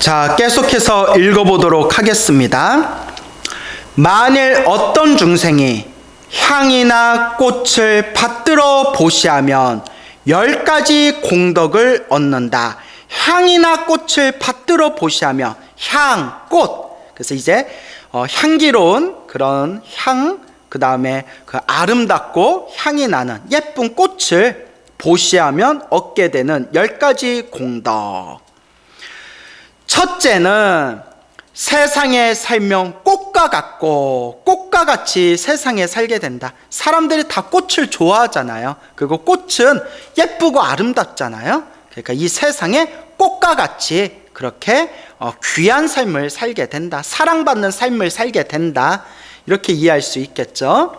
자, 계속해서 읽어보도록 하겠습니다. 만일 어떤 중생이 향이나 꽃을 받들어 보시하면 10가지 공덕을 얻는다. 향이나 꽃을 받들어 보시하면 향, 꽃. 그래서 이제 향기로운 그런 향, 그 다음에 그 아름답고 향이 나는 예쁜 꽃을 보시하면 얻게 되는 10가지 공덕. 첫째는 세상에 살면 꽃과 같고 꽃과 같이 세상에 살게 된다. 사람들이 다 꽃을 좋아하잖아요. 그리고 꽃은 예쁘고 아름답잖아요. 그러니까 이 세상에 꽃과 같이 그렇게 귀한 삶을 살게 된다. 사랑받는 삶을 살게 된다. 이렇게 이해할 수 있겠죠.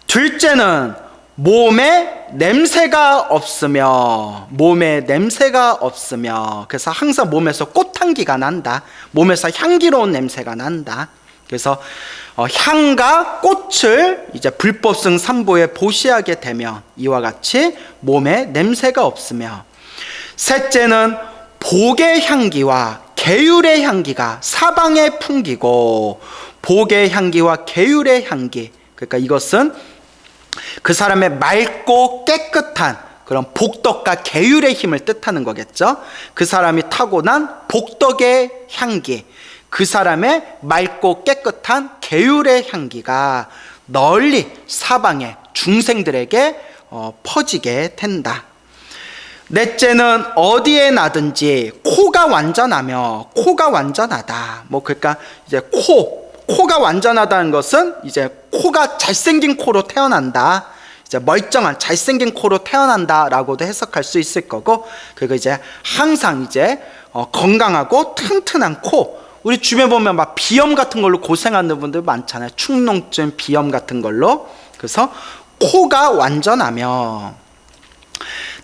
둘째는 몸에 냄새가 없으며, 그래서 항상 몸에서 꽃향기가 난다. 몸에서 향기로운 냄새가 난다. 그래서 향과 꽃을 이제 불법승 삼보에 보시하게 되면 이와 같이 몸에 냄새가 없으며, 셋째는 복의 향기와 계율의 향기가 사방에 풍기고, 복의 향기와 계율의 향기, 그러니까 이것은 그 사람의 맑고 깨끗한 그런 복덕과 계율의 힘을 뜻하는 거겠죠. 그 사람이 타고난 복덕의 향기, 그 사람의 맑고 깨끗한 계율의 향기가 널리 사방의 중생들에게 퍼지게 된다. 넷째는 어디에 나든지 코가 완전하며, 코가 완전하다. 그러니까 이제 코가 완전하다는 것은 이제 코가 잘생긴 코로 태어난다. 이제 멀쩡한 잘생긴 코로 태어난다라고도 해석할 수 있을 거고, 그리고 이제 항상 이제 건강하고 튼튼한 코. 우리 주변에 보면 막 비염 같은 걸로 고생하는 분들 많잖아요. 축농증, 비염 같은 걸로. 그래서 코가 완전하며.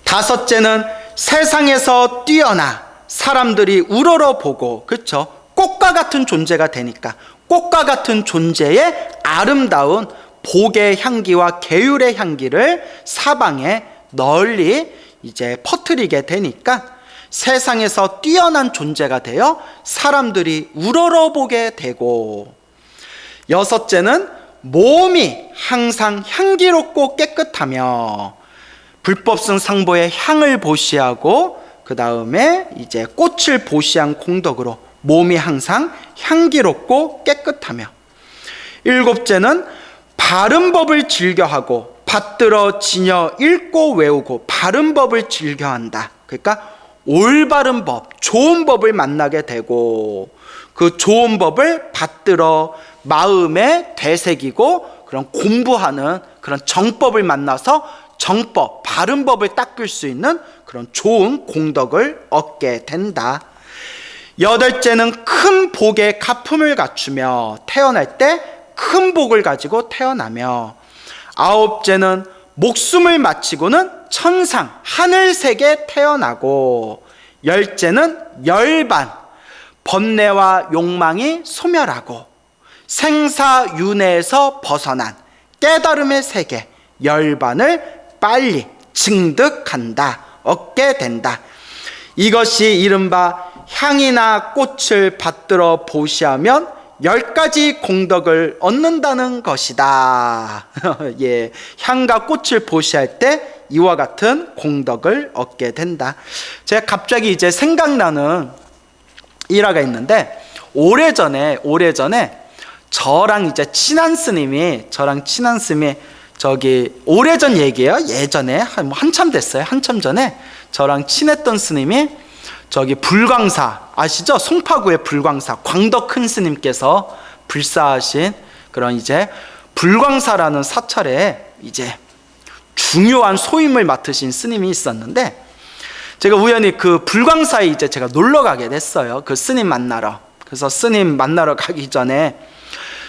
다섯째는 세상에서 뛰어나 사람들이 우러러보고, 그렇죠? 꽃과 같은 존재가 되니까 꽃과 같은 존재의 아름다운 복의 향기와 계율의 향기를 사방에 널리 이제 퍼뜨리게 되니까 세상에서 뛰어난 존재가 되어 사람들이 우러러보게 되고, 여섯째는 몸이 항상 향기롭고 깨끗하며, 불법승 상보의 향을 보시하고 그 다음에 이제 꽃을 보시한 공덕으로 몸이 항상 향기롭고 깨끗하며, 일곱째는 바른 법을 즐겨하고 받들어 지녀 읽고 외우고 바른 법을 즐겨한다. 그러니까 올바른 법, 좋은 법을 만나게 되고 그 좋은 법을 받들어 마음에 되새기고 그런 공부하는 그런 정법을 만나서 정법, 바른 법을 닦을 수 있는 그런 좋은 공덕을 얻게 된다. 여덟째는 큰 복의 가품을 갖추며 태어날 때 큰 복을 가지고 태어나며, 아홉째는 목숨을 마치고는 천상, 하늘색에 태어나고, 열째는 열반, 번뇌와 욕망이 소멸하고 생사윤회에서 벗어난 깨달음의 세계, 열반을 빨리 증득한다, 얻게 된다. 이것이 이른바 향이나 꽃을 받들어 보시하면 10가지 공덕을 얻는다는 것이다. 예, 향과 꽃을 보시할 때 이와 같은 공덕을 얻게 된다. 제가 갑자기 이제 생각나는 일화가 있는데, 오래전에 저랑 이제 친한 스님이 저기 오래전 얘기예요. 예전에 한참 됐어요. 한참 전에 저랑 친했던 스님이 저기 불광사 아시죠? 송파구의 불광사 광덕 큰 스님께서 불사하신 그런 이제 불광사라는 사찰에 이제 중요한 소임을 맡으신 스님이 있었는데, 제가 우연히 그 불광사에 이제 제가 놀러 가게 됐어요. 그 스님 만나러. 그래서 스님 만나러 가기 전에,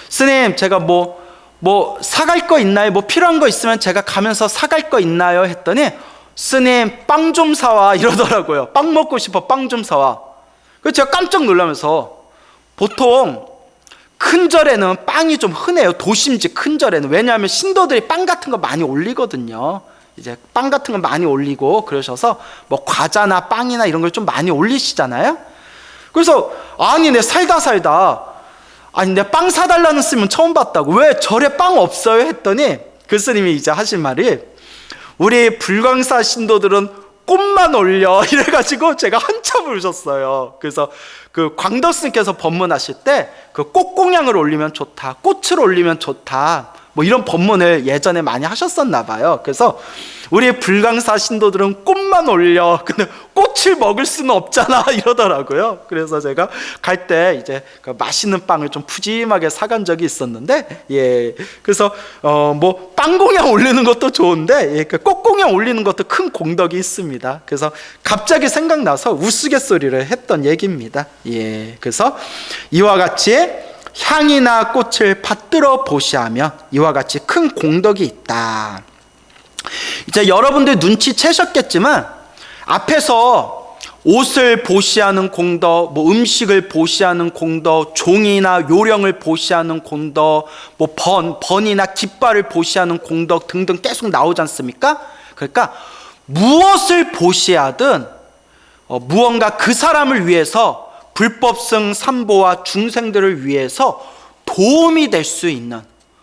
스님 제가 뭐 사갈 거 있나요? 뭐 필요한 거 있으면 제가 가면서 사갈 거 있나요? 했더니 스님 빵 좀 사와 이러더라고요. 빵 먹고 싶어, 빵 좀 사와. 그래서 제가 깜짝 놀라면서, 보통 큰 절에는 빵이 좀 흔해요. 도심지 큰 절에는. 왜냐하면 신도들이 빵 같은 거 많이 올리거든요. 이제 빵 같은 거 많이 올리고 그러셔서 뭐 과자나 빵이나 이런 걸 좀 많이 올리시잖아요. 그래서 아니 내 살다 아니 내 빵 사달라는 스님은 처음 봤다고, 왜 절에 빵 없어요? 했더니 그 스님이 이제 하신 말이, 우리 불광사 신도들은 꽃만 올려 이래가지고 제가 한참 울었어요. 그래서 그 광덕 스님께서 법문하실 때 그 꽃공양을 올리면 좋다, 꽃을 올리면 좋다, 뭐 이런 법문을 예전에 많이 하셨었나 봐요. 그래서 우리 불광사 신도들은 꽃만 올려, 근데 꽃을 먹을 수는 없잖아 이러더라고요. 그래서 제가 갈 때 이제 그 맛있는 빵을 좀 푸짐하게 사간 적이 있었는데, 예, 그래서 뭐 빵공양 올리는 것도 좋은데, 예, 그 꽃공양 올리는 것도 큰 공덕이 있습니다. 그래서 갑자기 생각나서 우스갯소리를 했던 얘기입니다. 예, 그래서 이와 같이 향이나 꽃을 받들어 보시하면 이와 같이 큰 공덕이 있다. 이제 여러분들 눈치채셨겠지만, 앞에서 옷을 보시하는 공덕, 뭐 음식을 보시하는 공덕, 종이나 요령을 보시하는 공덕, 뭐 번이나 깃발을 보시하는 공덕 등등 계속 나오지 않습니까? 그러니까 무엇을 보시하든 무언가 그 사람을 위해서, 불법승 삼보와 중생들을 위해서 도움이 될 수 있는,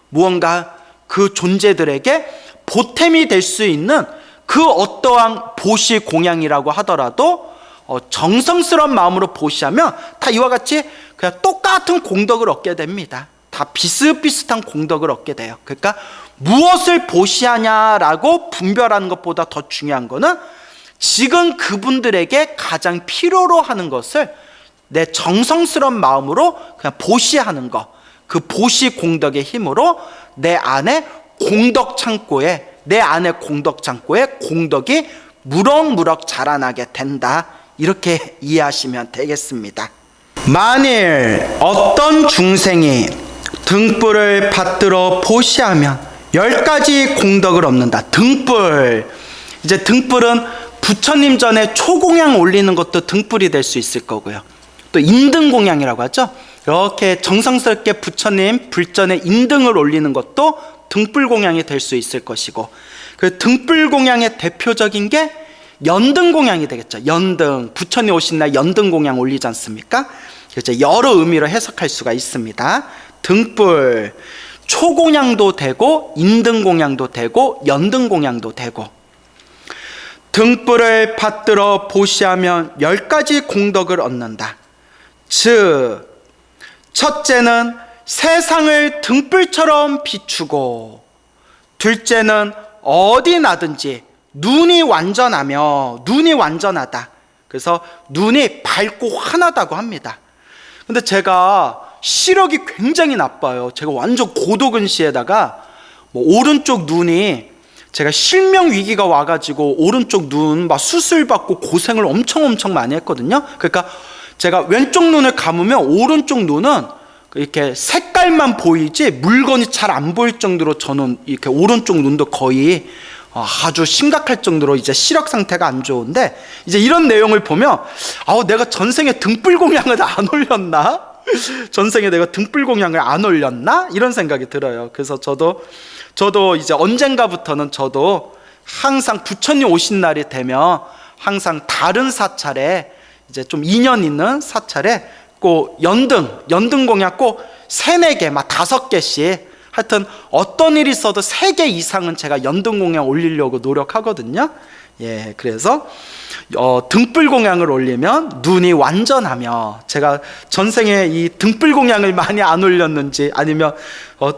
무언가 그 존재들에게 보탬이 될 수 있는 그 어떠한 보시 공양이라고 하더라도 정성스러운 마음으로 보시하면 다 이와 같이 그냥 똑같은 공덕을 얻게 됩니다. 다 비슷비슷한 공덕을 얻게 돼요. 그러니까 무엇을 보시하냐라고 분별하는 것보다 더 중요한 거는 지금 그분들에게 가장 필요로 하는 것을 내 정성스러운 마음으로 그냥 보시하는 것, 그 보시 공덕의 힘으로 내 안에 공덕 창고에 공덕이 무럭무럭 자라나게 된다, 이렇게 이해하시면 되겠습니다. 만일 어떤 중생이 등불을 받들어 보시하면 10가지 공덕을 얻는다. 등불, 이제 등불은 부처님 전에 초공양 올리는 것도 등불이 될 수 있을 거고요, 또 인등공양이라고 하죠. 이렇게 정성스럽게 부처님 불전에 인등을 올리는 것도 등불공양이 될 수 있을 것이고, 그 등불공양의 대표적인 게 연등공양이 되겠죠. 연등, 부처님 오신 날 연등공양 올리지 않습니까? 그래서 여러 의미로 해석할 수가 있습니다. 등불, 초공양도 되고 인등공양도 되고 연등공양도 되고, 등불을 받들어 보시하면 10가지 공덕을 얻는다. 즉, 첫째는 세상을 등불처럼 비추고, 둘째는 어디 나든지 눈이 완전하다. 그래서 눈이 밝고 환하다고 합니다. 근데 제가 시력이 굉장히 나빠요. 제가 완전 고도근시에다가 뭐 오른쪽 눈이, 제가 실명 위기가 와가지고 오른쪽 눈 막 수술 받고 고생을 엄청 많이 했거든요. 그러니까 제가 왼쪽 눈을 감으면 오른쪽 눈은 이렇게 색깔만 보이지 물건이 잘 안 보일 정도로, 저는 이렇게 오른쪽 눈도 거의 아주 심각할 정도로 이제 시력 상태가 안 좋은데, 이제 이런 내용을 보면 내가 전생에 등불공양을 안 올렸나? 전생에 내가 등불공양을 안 올렸나? 이런 생각이 들어요. 그래서 저도 이제 언젠가부터는 저도 항상 부처님 오신 날이 되면 항상 다른 사찰에, 이제 좀 인연 있는 사찰에 꼭 연등공양 꼭 3-4개, 막 5개씩, 하여튼 어떤 일이 있어도 3개 이상은 제가 연등공양 올리려고 노력하거든요. 예, 그래서 등불공양을 올리면 눈이 완전하며, 제가 전생에 이 등불공양을 많이 안 올렸는지, 아니면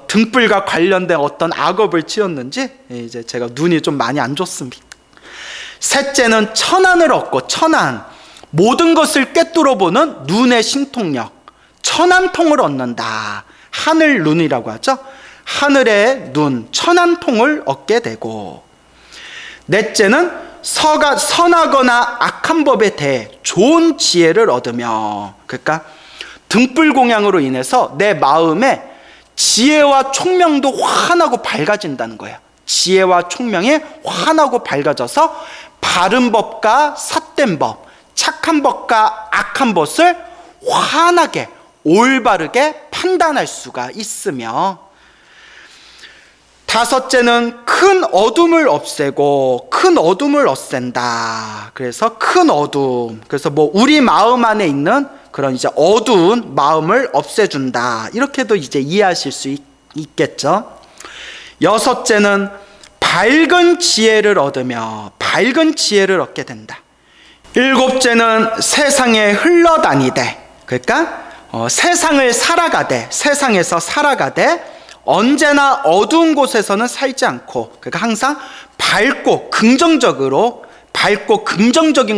등불과 관련된 어떤 악업을 지었는지, 이제 제가 눈이 좀 많이 안 좋습니다. 셋째는 천안을 얻고, 천안, 모든 것을 꿰뚫어 보는 눈의 신통력, 천안통을 얻는다. 하늘 눈이라고 하죠. 하늘의 눈, 천안통을 얻게 되고, 넷째는 선하거나 악한 법에 대해 좋은 지혜를 얻으며, 그러니까 등불공양으로 인해서 내 마음에 지혜와 총명도 환하고 밝아진다는 거예요. 지혜와 총명이 환하고 밝아져서 바른 법과 삿된 법, 착한 법과 악한 법을 환하게 올바르게 판단할 수가 있으며, 다섯째는 큰 어둠을 없애고 큰 어둠을 없앤다. 그래서 큰 어둠, 그래서 뭐 우리 마음 안에 있는 그런 이제 어두운 마음을 없애준다. 이렇게도 이제 이해하실 수 있겠죠. 여섯째는 밝은 지혜를 얻으며 밝은 지혜를 얻게 된다. 일곱째는 세상에 흘러다니되, 그러니까 세상을 살아가되, 세상에서 살아가되 언제나 어두운 곳에서는 살지 않고, 그러니까 항상 밝고 긍정적인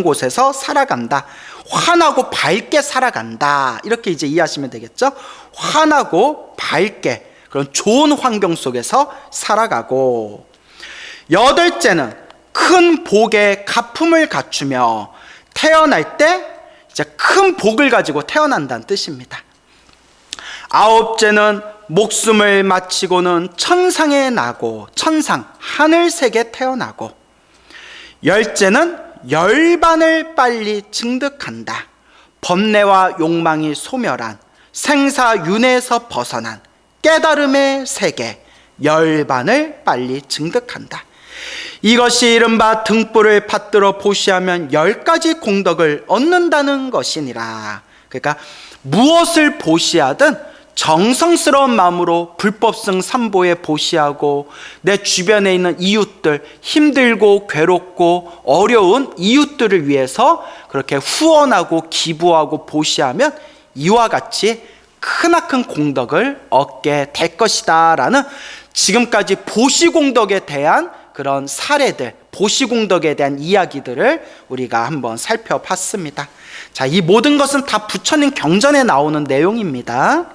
곳에서 살아간다. 환하고 밝게 살아간다. 이렇게 이제 이해하시면 되겠죠. 환하고 밝게 그런 좋은 환경 속에서 살아가고, 여덟째는 큰 복의 가품을 갖추며 태어날 때 이제 큰 복을 가지고 태어난다는 뜻입니다. 아홉째는 목숨을 마치고는 천상에 나고, 천상 하늘색에 태어나고, 열째는 열반을 빨리 증득한다. 번뇌와 욕망이 소멸한 생사윤회에서 벗어난 깨달음의 세계, 열반을 빨리 증득한다. 이것이 이른바 등불을 받들어 보시하면 10가지 공덕을 얻는다는 것이니라. 그러니까 무엇을 보시하든 정성스러운 마음으로 불법승 삼보에 보시하고, 내 주변에 있는 이웃들, 힘들고 괴롭고 어려운 이웃들을 위해서 그렇게 후원하고 기부하고 보시하면 이와 같이 크나큰 공덕을 얻게 될 것이다 라는, 지금까지 보시공덕에 대한 그런 사례들, 보시공덕에 대한 이야기들을 우리가 한번 살펴봤습니다. 자, 이 모든 것은 다 부처님 경전에 나오는 내용입니다.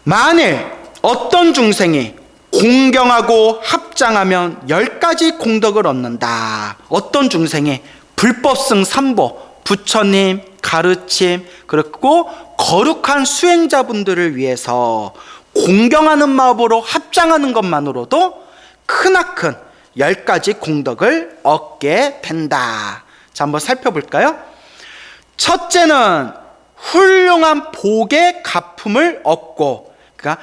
만일 어떤 중생이 공경하고 합장하면 10가지 공덕을 얻는다. 어떤 중생이 불법승 삼보, 부처님 가르침, 그리고 거룩한 수행자분들을 위해서 공경하는 마음으로 합장하는 것만으로도 크나큰 10가지 공덕을 얻게 된다. 자, 한번 살펴볼까요? 첫째는 훌륭한 복의 가품을 얻고, 그러니까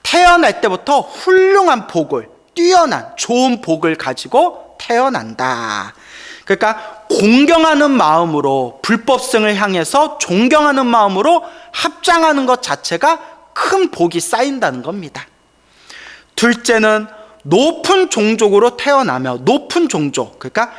태어날 때부터 훌륭한 복을, 뛰어난 좋은 복을 가지고 태어난다. 그러니까 공경하는 마음으로, 불법승을 향해서 존경하는 마음으로 합장하는 것 자체가 큰 복이 쌓인다는 겁니다. 둘째는 높은 종족으로 태어나며, 높은 종족, 그러니까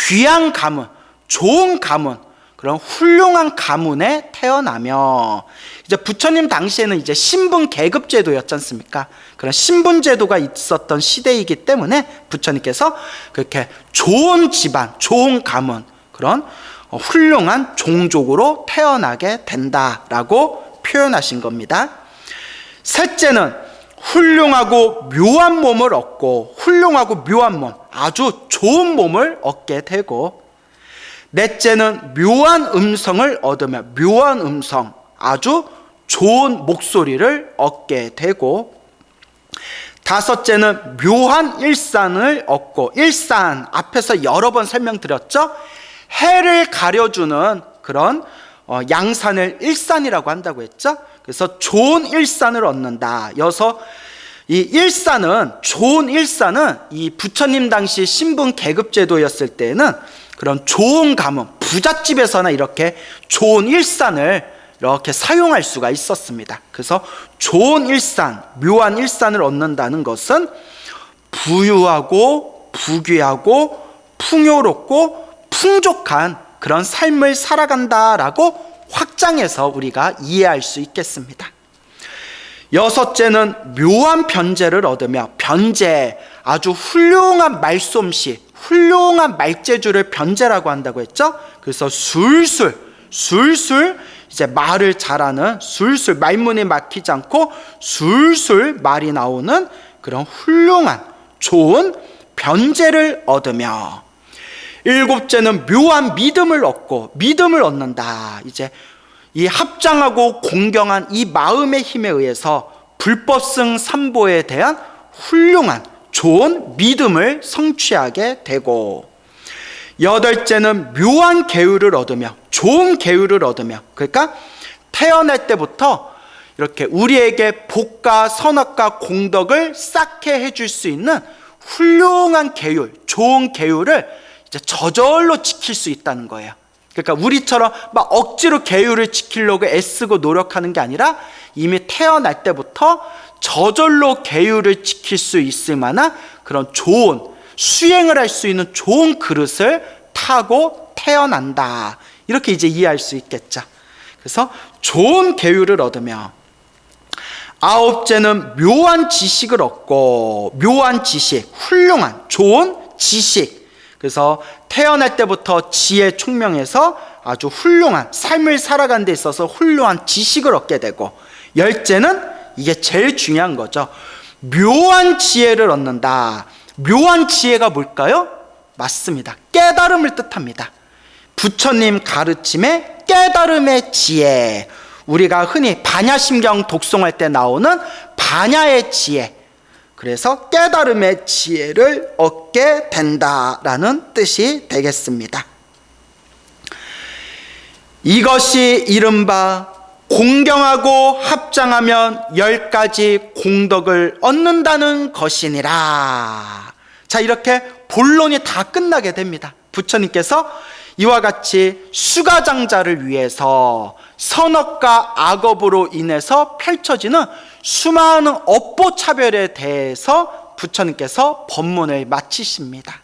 귀한 가문, 좋은 가문, 그런 훌륭한 가문에 태어나며, 이제 부처님 당시에는 이제 신분 계급 제도였지 않습니까? 그런 신분 제도가 있었던 시대이기 때문에 부처님께서 그렇게 좋은 집안, 좋은 가문, 그런 훌륭한 종족으로 태어나게 된다라고 표현하신 겁니다. 셋째는 훌륭하고 묘한 몸을 얻고, 훌륭하고 묘한 몸, 아주 좋은 몸을 얻게 되고, 넷째는 묘한 음성을 얻으며, 묘한 음성, 아주 좋은 목소리를 얻게 되고, 다섯째는 묘한 일산을 얻고, 일산 앞에서 여러 번 설명드렸죠. 해를 가려주는 그런 양산을 일산이라고 한다고 했죠. 그래서 좋은 일산을 얻는다. 여서 이 일산은, 좋은 일산은 이 부처님 당시 신분 계급 제도였을 때는 그런 좋은 가문, 부잣집에서나 이렇게 좋은 일산을 이렇게 사용할 수가 있었습니다. 그래서 좋은 일산, 묘한 일산을 얻는다는 것은 부유하고 부귀하고 풍요롭고 풍족한 그런 삶을 살아간다라고 확장해서 우리가 이해할 수 있겠습니다. 여섯째는 묘한 변제를 얻으며, 변제, 아주 훌륭한 말솜씨, 훌륭한 말재주를 변제라고 한다고 했죠. 그래서 술술 이제 말을 잘하는, 술술 말문이 막히지 않고 술술 말이 나오는 그런 훌륭한 좋은 변제를 얻으며, 일곱째는 묘한 믿음을 얻고, 믿음을 얻는다. 이제 이 합장하고 공경한 이 마음의 힘에 의해서 불법승 삼보에 대한 훌륭한 좋은 믿음을 성취하게 되고, 여덟째는 묘한 계율을 얻으며, 좋은 계율을 얻으며, 그러니까 태어날 때부터 이렇게 우리에게 복과 선악과 공덕을 쌓게 해줄 수 있는 훌륭한 계율, 좋은 계율을 이제 저절로 지킬 수 있다는 거예요. 그러니까 우리처럼 막 억지로 계율을 지키려고 애쓰고 노력하는 게 아니라 이미 태어날 때부터 저절로 계율을 지킬 수 있을 만한 그런 좋은, 수행을 할 수 있는 좋은 그릇을 타고 태어난다, 이렇게 이제 이해할 수 있겠죠. 그래서 좋은 계율을 얻으며 아홉째는 묘한 지식을 얻고, 묘한 지식, 훌륭한 좋은 지식. 그래서 태어날 때부터 지혜 총명해서 아주 훌륭한 삶을 살아가는 데 있어서 훌륭한 지식을 얻게 되고, 열째는 이게 제일 중요한 거죠. 묘한 지혜를 얻는다. 묘한 지혜가 뭘까요? 맞습니다. 깨달음을 뜻합니다. 부처님 가르침의 깨달음의 지혜, 우리가 흔히 반야심경 독송할 때 나오는 반야의 지혜, 그래서 깨달음의 지혜를 얻게 된다라는 뜻이 되겠습니다. 이것이 이른바 공경하고 합장하면 10가지 공덕을 얻는다는 것이니라. 자, 이렇게 본론이 다 끝나게 됩니다. 부처님께서 이와 같이 수가장자를 위해서 선업과 악업으로 인해서 펼쳐지는 수많은 업보차별에 대해서 부처님께서 법문을 마치십니다.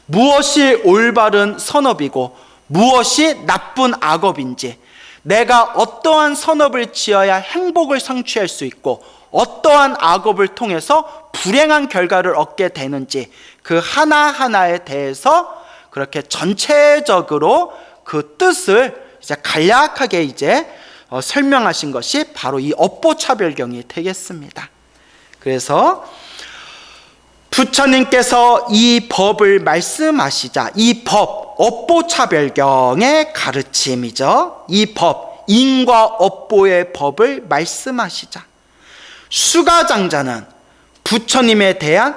무엇이 올바른 선업이고 무엇이 나쁜 악업인지, 내가 어떠한 선업을 지어야 행복을 성취할 수 있고 어떠한 악업을 통해서 불행한 결과를 얻게 되는지, 그 하나하나에 대해서 그렇게 전체적으로 그 뜻을 이제 간략하게 이제 설명하신 것이 바로 이 업보차별경이 되겠습니다. 그래서 부처님께서 이 법을 말씀하시자, 이 법, 업보차별경의 가르침이죠. 이 법, 인과 업보의 법을 말씀하시자, 수가장자는 부처님에 대한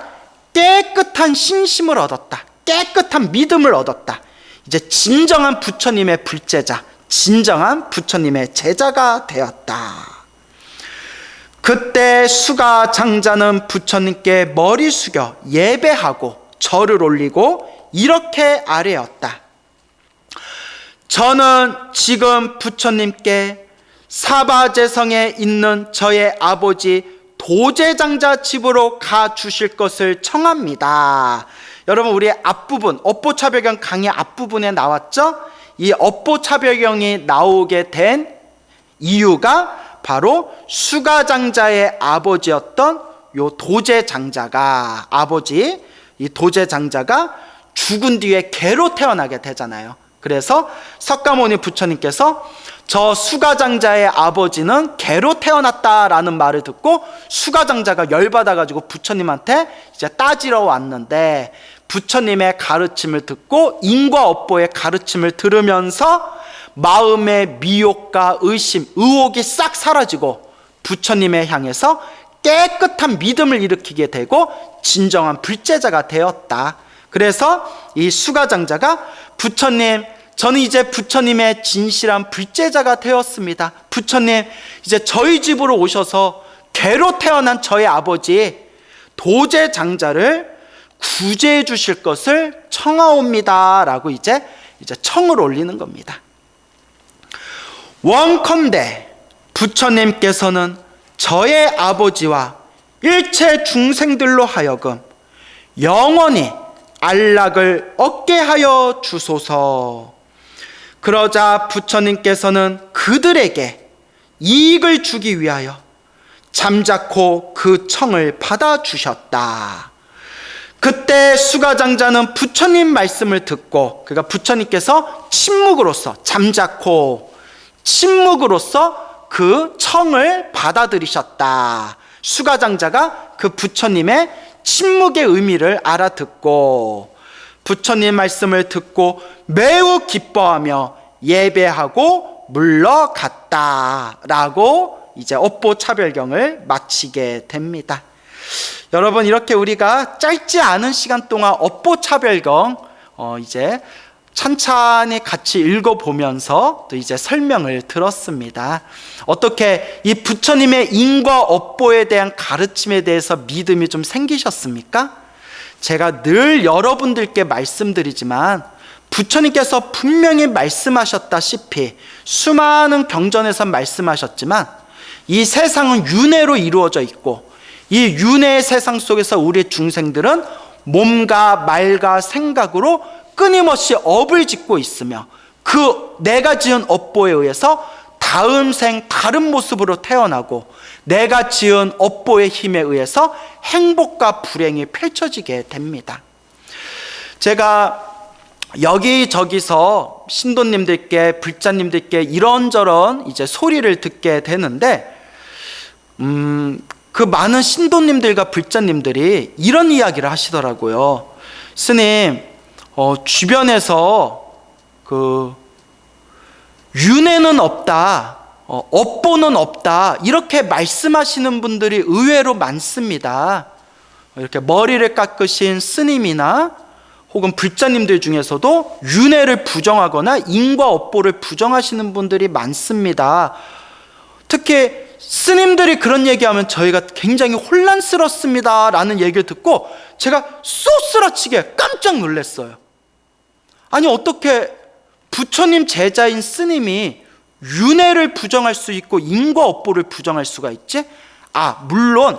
깨끗한 신심을 얻었다, 깨끗한 믿음을 얻었다. 이제 진정한 부처님의 불제자, 진정한 부처님의 제자가 되었다. 그때 수가장자는 부처님께 머리 숙여 예배하고 절을 올리고 이렇게 아뢰었다. 저는 지금 부처님께 사바제성에 있는 저의 아버지 도제장자 집으로 가 주실 것을 청합니다. 여러분, 우리 앞부분, 업보차별경 강의 앞부분에 나왔죠? 이 업보차별경이 나오게 된 이유가 바로 수가장자의 아버지였던 요 도제장자가, 아버지 이 도제장자가 죽은 뒤에 개로 태어나게 되잖아요. 그래서 석가모니 부처님께서 저 수가장자의 아버지는 개로 태어났다라는 말을 듣고 수가장자가 열받아가지고 부처님한테 이제 따지러 왔는데, 부처님의 가르침을 듣고 인과 업보의 가르침을 들으면서 마음의 미혹과 의심, 의혹이 싹 사라지고 부처님에 향해서 깨끗한 믿음을 일으키게 되고 진정한 불제자가 되었다. 그래서 이 수가장자가 부처님, 저는 이제 부처님의 진실한 불제자가 되었습니다. 부처님, 이제 저희 집으로 오셔서 개로 태어난 저의 아버지 도제장자를 구제해 주실 것을 청하옵니다 라고 이제 청을 올리는 겁니다. 원컨대 부처님께서는 저의 아버지와 일체 중생들로 하여금 영원히 안락을 얻게 하여 주소서. 그러자 부처님께서는 그들에게 이익을 주기 위하여 잠자코 그 청을 받아주셨다. 그때 수가장자는 부처님 말씀을 듣고, 그러니까 부처님께서 침묵으로써, 잠자코 침묵으로써 그 청을 받아들이셨다. 수가장자가 그 부처님의 침묵의 의미를 알아듣고 부처님 말씀을 듣고 매우 기뻐하며 예배하고 물러갔다라고 이제 업보차별경을 마치게 됩니다. 여러분, 이렇게 우리가 짧지 않은 시간 동안 업보차별경 이제 찬찬히 같이 읽어보면서 또 이제 설명을 들었습니다. 어떻게 이 부처님의 인과 업보에 대한 가르침에 대해서 믿음이 좀 생기셨습니까? 제가 늘 여러분들께 말씀드리지만 부처님께서 분명히 말씀하셨다시피 수많은 경전에서 말씀하셨지만 이 세상은 윤회로 이루어져 있고 이 윤회의 세상 속에서 우리 중생들은 몸과 말과 생각으로 끊임없이 업을 짓고 있으며 그 내가 지은 업보에 의해서 다음 생 다른 모습으로 태어나고 내가 지은 업보의 힘에 의해서 행복과 불행이 펼쳐지게 됩니다. 제가 여기저기서 신도님들께 불자님들께 이런저런 이제 소리를 듣게 되는데 그 많은 신도님들과 불자님들이 이런 이야기를 하시더라고요. 스님, 주변에서 그 윤회는 없다, 업보는 없다 이렇게 말씀하시는 분들이 의외로 많습니다. 이렇게 머리를 깎으신 스님이나 혹은 불자님들 중에서도 윤회를 부정하거나 인과 업보를 부정하시는 분들이 많습니다. 특히 스님들이 그런 얘기하면 저희가 굉장히 혼란스럽습니다 라는 얘기를 듣고 제가 쏘스라치게 깜짝 놀랐어요. 아니 어떻게 부처님 제자인 스님이 윤회를 부정할 수 있고 인과 업보를 부정할 수가 있지? 물론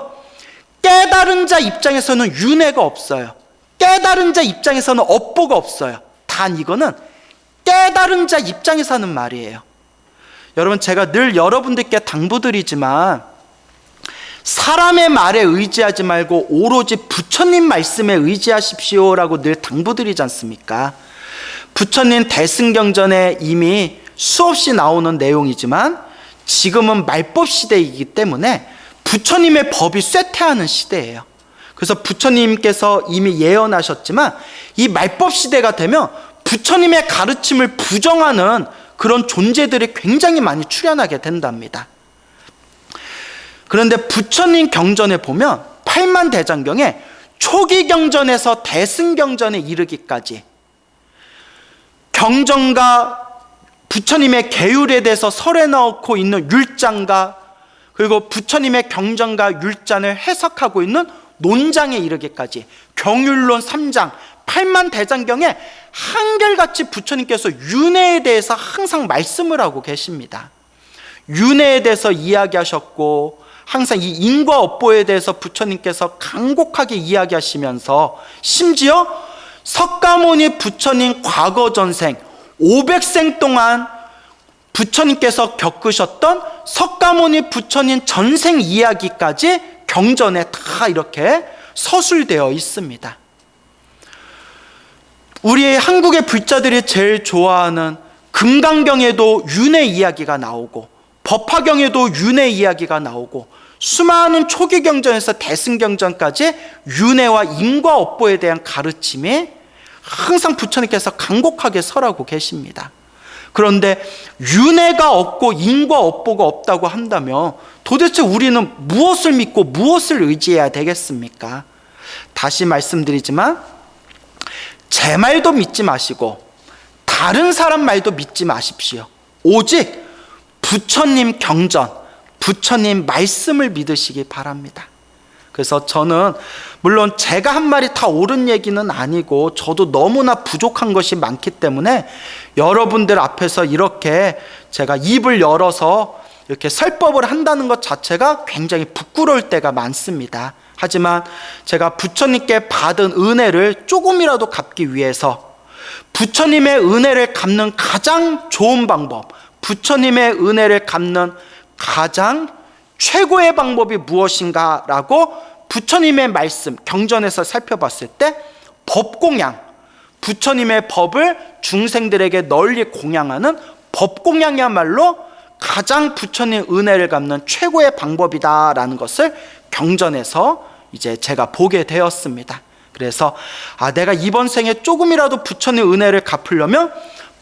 깨달은 자 입장에서는 윤회가 없어요. 깨달은 자 입장에서는 업보가 없어요. 단 이거는 깨달은 자 입장에서 하는 말이에요. 여러분, 제가 늘 여러분들께 당부드리지만 사람의 말에 의지하지 말고 오로지 부처님 말씀에 의지하십시오라고 늘 당부드리지 않습니까? 부처님 대승경전에 이미 수없이 나오는 내용이지만 지금은 말법 시대이기 때문에 부처님의 법이 쇠퇴하는 시대예요. 그래서 부처님께서 이미 예언하셨지만 이 말법 시대가 되면 부처님의 가르침을 부정하는 그런 존재들이 굉장히 많이 출현하게 된답니다. 그런데 부처님 경전에 보면 팔만대장경에 초기 경전에서 대승경전에 이르기까지 경전과 부처님의 계율에 대해서 설에 넣고 있는 율장과 그리고 부처님의 경전과 율장을 해석하고 있는 논장에 이르기까지 경율론 3장 팔만대장경에 한결같이 부처님께서 윤회에 대해서 항상 말씀을 하고 계십니다. 윤회에 대해서 이야기하셨고 항상 이 인과 업보에 대해서 부처님께서 간곡하게 이야기하시면서 심지어 석가모니 부처님 과거 전생 500생 동안 부처님께서 겪으셨던 석가모니 부처님 전생 이야기까지 경전에 다 이렇게 서술되어 있습니다. 우리 한국의 불자들이 제일 좋아하는 금강경에도 윤회 이야기가 나오고 법화경에도 윤회 이야기가 나오고 수많은 초기 경전에서 대승경전까지 윤회와 인과 업보에 대한 가르침이 항상 부처님께서 간곡하게 설하고 계십니다. 그런데 윤회가 없고 인과 업보가 없다고 한다면 도대체 우리는 무엇을 믿고 무엇을 의지해야 되겠습니까? 다시 말씀드리지만 제 말도 믿지 마시고 다른 사람 말도 믿지 마십시오. 오직 부처님 경전, 부처님 말씀을 믿으시기 바랍니다. 그래서 저는 물론 제가 한 말이 다 옳은 얘기는 아니고 저도 너무나 부족한 것이 많기 때문에 여러분들 앞에서 이렇게 제가 입을 열어서 이렇게 설법을 한다는 것 자체가 굉장히 부끄러울 때가 많습니다. 하지만 제가 부처님께 받은 은혜를 조금이라도 갚기 위해서 부처님의 은혜를 갚는 가장 좋은 방법, 부처님의 은혜를 갚는 가장 최고의 방법이 무엇인가라고 부처님의 말씀, 경전에서 살펴봤을 때 법공양, 부처님의 법을 중생들에게 널리 공양하는 법공양이야말로 가장 부처님 은혜를 갚는 최고의 방법이다라는 것을 경전에서 이제 제가 보게 되었습니다. 그래서 내가 이번 생에 조금이라도 부처님 은혜를 갚으려면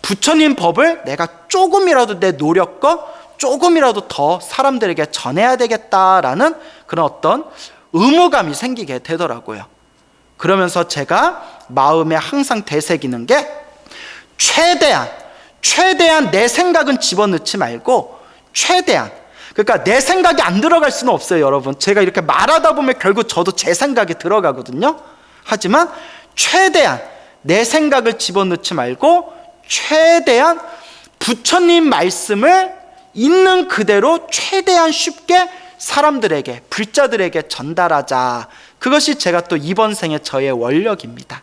부처님 법을 내가 조금이라도 내 노력과 조금이라도 더 사람들에게 전해야 되겠다라는 그런 어떤 의무감이 생기게 되더라고요. 그러면서 제가 마음에 항상 되새기는 게 최대한 내 생각은 집어넣지 말고 그러니까 내 생각이 안 들어갈 수는 없어요, 여러분. 제가 이렇게 말하다 보면 결국 저도 제 생각이 들어가거든요. 하지만 최대한 내 생각을 집어넣지 말고 최대한 부처님 말씀을 있는 그대로 최대한 쉽게 사람들에게, 불자들에게 전달하자. 그것이 제가 또 이번 생에 저의 원력입니다.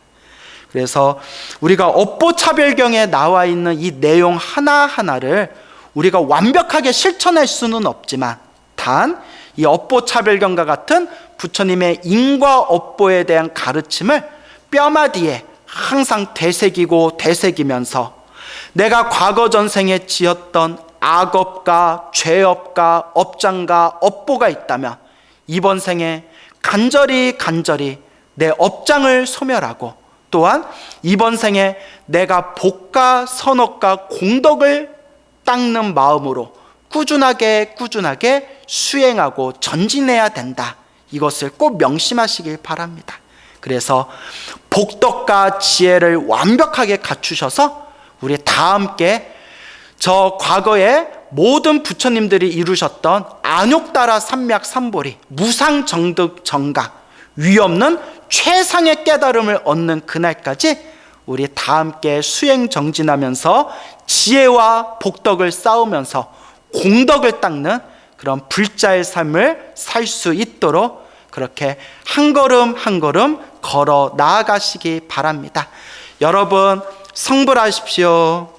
그래서 우리가 업보차별경에 나와 있는 이 내용 하나하나를 우리가 완벽하게 실천할 수는 없지만, 단 이 업보차별경과 같은 부처님의 인과 업보에 대한 가르침을 뼈마디에 항상 되새기고 되새기면서 내가 과거 전생에 지었던 악업과 죄업과 업장과 업보가 있다면 이번 생에 간절히 내 업장을 소멸하고, 또한 이번 생에 내가 복과 선업과 공덕을 닦는 마음으로 꾸준하게 수행하고 전진해야 된다. 이것을 꼭 명심하시길 바랍니다. 그래서 복덕과 지혜를 완벽하게 갖추셔서 우리 다 함께 저 과거에 모든 부처님들이 이루셨던 안욕따라 삼맥 삼보리, 무상정득 정각, 위없는 최상의 깨달음을 얻는 그날까지 우리 다 함께 수행 정진하면서 지혜와 복덕을 쌓으면서 공덕을 닦는 그런 불자의 삶을 살 수 있도록 그렇게 한 걸음 한 걸음 걸어 나아가시기 바랍니다. 여러분 성불하십시오.